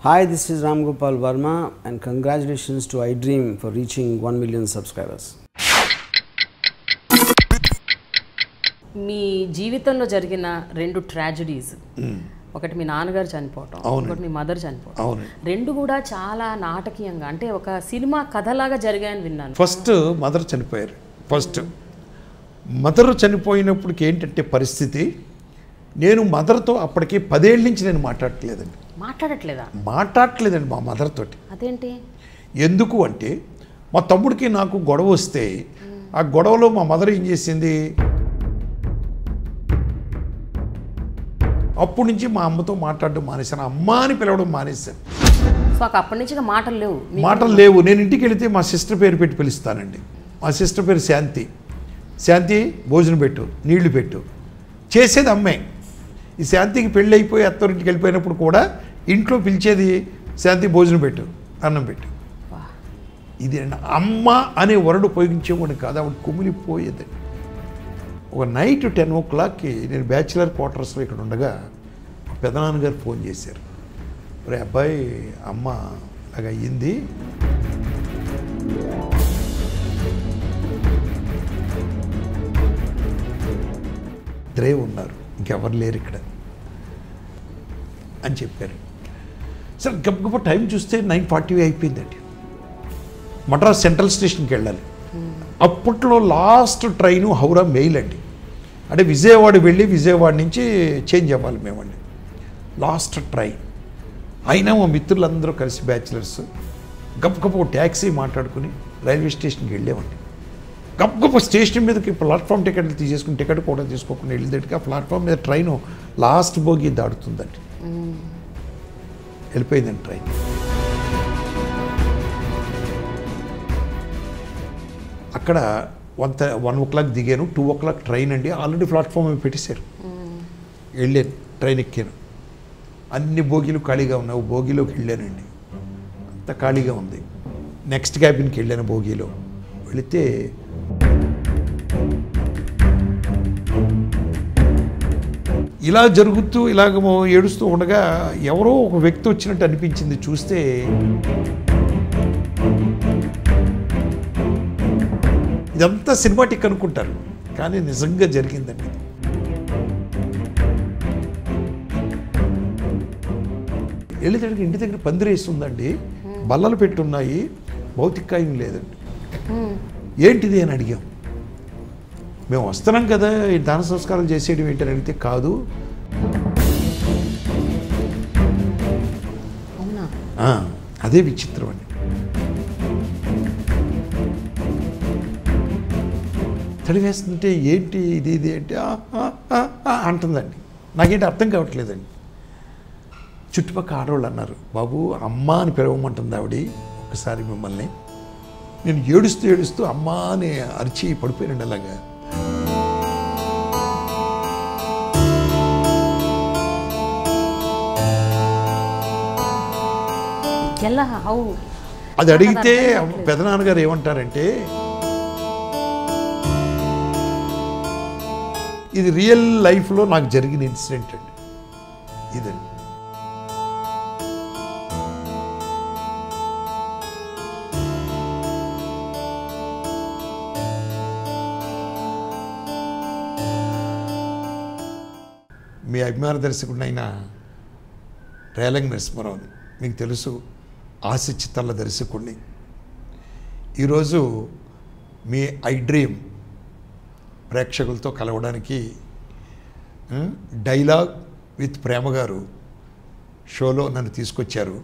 Hi, this is Ram Gopal Verma and congratulations to iDream for reaching 1 million subscribers. మీ జీవితంలో జరిగిన 2 tragedies, ఒకటి మీ నాన్నగారు చనిపోవటం, ఒకటి మీ మదర్ చనిపోవటం, రెండు కూడా చాలా నాటకీయంగా, అంటే ఒక సినిమా కథలాగా జరిగాయని విన్నాను. ఫస్ట్ మదర్ చనిపోయారు. మదర్ చనిపోయినప్పటికి ఏంటంటే పరిస్థితి, నేను మదర్తో అప్పటికి 10 ఏళ్ళ నుంచి నేను మాట్లాడట్లేదండి. మాట్లాడట్లేదండి మా మదర్ తోటి. అదేంటి? ఎందుకు అంటే మా తమ్ముడికి నాకు గొడవ వస్తే ఆ గొడవలో మా మదర్ ఏం చేసింది, అప్పటి నుంచి మా అమ్మతో మాట్లాడడం మానేశాను, అమ్మ అని పిలవడం మానేశాను. సో అప్పటి నుంచి మాటలు లేవు. నేను ఇంటికి వెళితే మా సిస్టర్ పేరు పెట్టి పిలుస్తానండి. మా సిస్టర్ పేరు శాంతి. శాంతి భోజనం పెట్టు, నీళ్లు పెట్టు, చేసేది అమ్మే. ఈ శాంతికి పెళ్ళి అయిపోయి అత్తవారింటికి వెళ్ళిపోయినప్పుడు కూడా ఇంట్లో పిలిచేది శాంతి భోజనం పెట్టు, అన్నం పెట్టు. ఇది అమ్మ అనే వరడు ఉపయోగించేవాడు కాదు, ఆవిడ కుమిలిపోయేది. ఒక నైట్ 10 o'clockకి నేను బ్యాచిలర్ క్వార్టర్స్లో ఇక్కడ ఉండగా పెదనాన్నగారు ఫోన్ చేశారు. ఒరే అబ్బాయి, అమ్మ అలాగ అయ్యింది, ఇద్దరే ఉన్నారు, ఇంకెవరు లేరు ఇక్కడ అని చెప్పారు. సరే గబగబ టైం చూస్తే 9:40 అయిపోయిందండి. మద్రాస్ సెంట్రల్ స్టేషన్కి వెళ్ళాలి. అప్పట్లో లాస్ట్ ట్రైను హౌరా మెయిల్ అండి. అంటే విజయవాడ వెళ్ళి విజయవాడ నుంచి చేంజ్ అవ్వాలి మేమండి, లాస్ట్ ట్రైన్. అయినా మా మిత్రులందరూ కలిసి బ్యాచిలర్స్ గబగబ ట్యాక్సీ మాట్లాడుకుని రైల్వే స్టేషన్కి వెళ్ళామండి. గబగబ స్టేషన్ మీదకి ప్లాట్ఫామ్ టికెట్లు తీసేసుకుని టికెట్ కూడా తీసుకోకుండా వెళ్ళేటట్టుగా ప్లాట్ఫామ్ మీద ట్రైను లాస్ట్ బోగి దాడుతుందండి. వెళ్ళిపోయిందండి ట్రైన్. అక్కడ 1 o'clock దిగాను. 2 o'clock ట్రైన్ అండి. ఆల్రెడీ ప్లాట్ఫామ్ మీద పెట్టేశారు. వెళ్ళాను, ట్రైన్ ఎక్కాను. అన్ని బోగీలు ఖాళీగా ఉన్నాయి. బోగీలోకి వెళ్ళానండి, అంత ఖాళీగా ఉంది. నెక్స్ట్ క్యాబిన్కి వెళ్ళాను. బోగీలో వెళితే ఇలా జరుగుతూ ఇలాగ ఏడుస్తూ ఉండగా ఎవరో ఒక వ్యక్తి వచ్చినట్టు అనిపించింది. చూస్తే ఇదంతా సినిమాటిక్ అనుకుంటారు, కానీ నిజంగా జరిగిందండి. వెళ్ళేటడికి ఇంటి దగ్గర పందిరేసి ఉందండి, బల్లలు పెట్టున్నాయి, భౌతికాయం లేదండి. ఏంటిది అని అడిగాం. మేము వస్తున్నాం కదా, ఈ దాన సంస్కారాలు చేసేయడం ఏంటని అడిగితే కాదు, అదే విచిత్రం అండి. తడివేస్తుంటే ఏంటి ఇది అంటే అంటుందండి. నాకేంటి అర్థం కావట్లేదండి. చుట్టుపక్కల ఆడవాళ్ళు అన్నారు, బాబు అమ్మ అని పిలవమంటుంది ఆవిడ ఒకసారి మిమ్మల్ని. నేను ఏడుస్తూ అమ్మ అని అరిచి పడిపోయానండి అలాగా. అది అడిగితే పెదనాన్నగారు ఏమంటారంటే, ఇది రియల్ లైఫ్లో నాకు జరిగిన ఇన్సిడెంట్ అండి ఇదండి. మీ అభిమాన దర్శకుడినైన రేలంగి నరసింహారావుని మీకు తెలుసు, ఆశ చిత్తాల దర్శకుడిని. ఈరోజు మీ iDream ప్రేక్షకులతో కలవడానికి డైలాగ్ విత్ ప్రేమ గారు షోలో నన్ను తీసుకొచ్చారు.